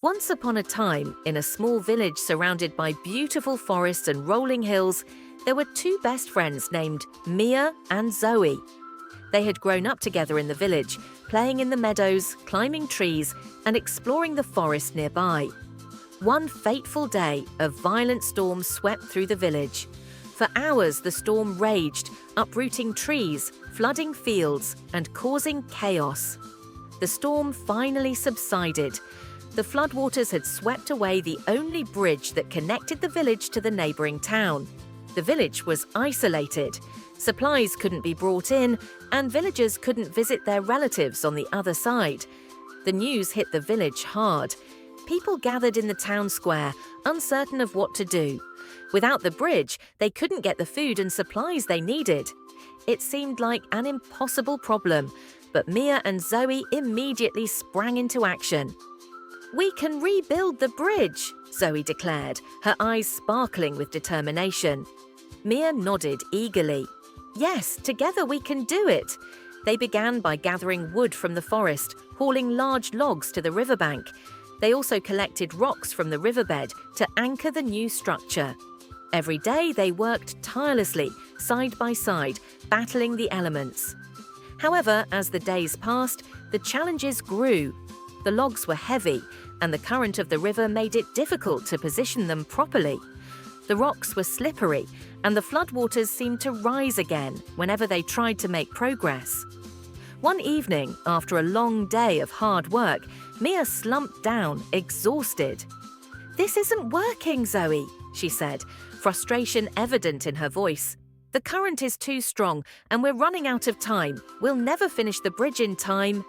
Once upon a time, in a small village surrounded by beautiful forests and rolling hills, there were two best friends named Mia and Zoe. They had grown up together in the village, playing in the meadows, climbing trees, and exploring the forest nearby. One fateful day, a violent storm swept through the village. For hours, the storm raged, uprooting trees, flooding fields, and causing chaos. The storm finally subsided. The floodwaters had swept away the only bridge that connected the village to the neighboring town. The village was isolated. Supplies couldn't be brought in, and villagers couldn't visit their relatives on the other side. The news hit the village hard. People gathered in the town square, uncertain of what to do. Without the bridge, they couldn't get the food and supplies they needed. It seemed like an impossible problem, but Mia and Zoe immediately sprang into action. "We can rebuild the bridge," Zoe declared, her eyes sparkling with determination. Mia nodded eagerly. "Yes, together we can do it." They began by gathering wood from the forest, hauling large logs to the riverbank. They also collected rocks from the riverbed to anchor the new structure. Every day they worked tirelessly, side by side, battling the elements. However, as the days passed, the challenges grew. The logs were heavy, and the current of the river made it difficult to position them properly. The rocks were slippery, and the floodwaters seemed to rise again whenever they tried to make progress. One evening, after a long day of hard work, Mia slumped down, exhausted. "This isn't working, Zoe," she said, frustration evident in her voice. "The current is too strong, and we're running out of time. We'll never finish the bridge in time."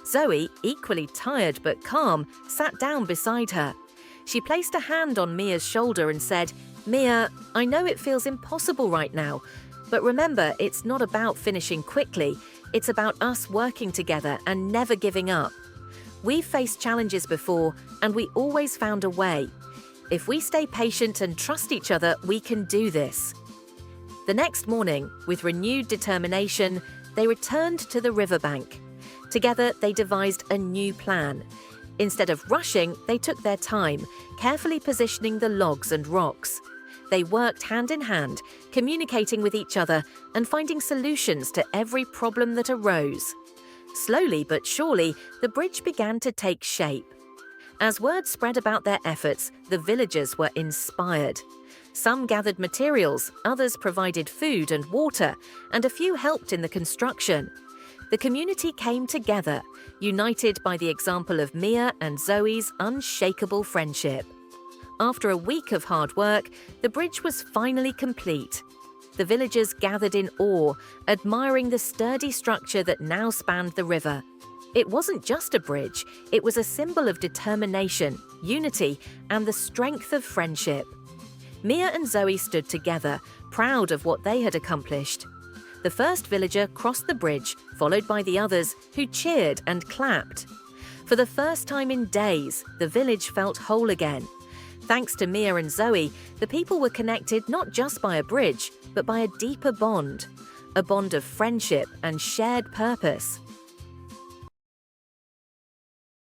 Zoe, equally tired but calm, sat down beside her. She placed a hand on Mia's shoulder and said, "Mia, I know it feels impossible right now, but remember, it's not about finishing quickly. It's about us working together and never giving up. We've faced challenges before, and we always found a way. If we stay patient and trust each other, we can do this." The next morning, with renewed determination, they returned to the riverbank. Together, they devised a new plan. Instead of rushing, they took their time, carefully positioning the logs and rocks. They worked hand in hand, communicating with each other and finding solutions to every problem that arose. Slowly but surely, the bridge began to take shape. As word spread about their efforts, the villagers were inspired. Some gathered materials, others provided food and water, and a few helped in the construction. The community came together, united by the example of Mia and Zoe's unshakable friendship. After a week of hard work, the bridge was finally complete. The villagers gathered in awe, admiring the sturdy structure that now spanned the river. It wasn't just a bridge, it was a symbol of determination, unity, and the strength of friendship. Mia and Zoe stood together, proud of what they had accomplished. The first villager crossed the bridge, followed by the others, who cheered and clapped. For the first time in days, the village felt whole again. Thanks to Mia and Zoe, the people were connected not just by a bridge, but by a deeper bond. A bond of friendship and shared purpose.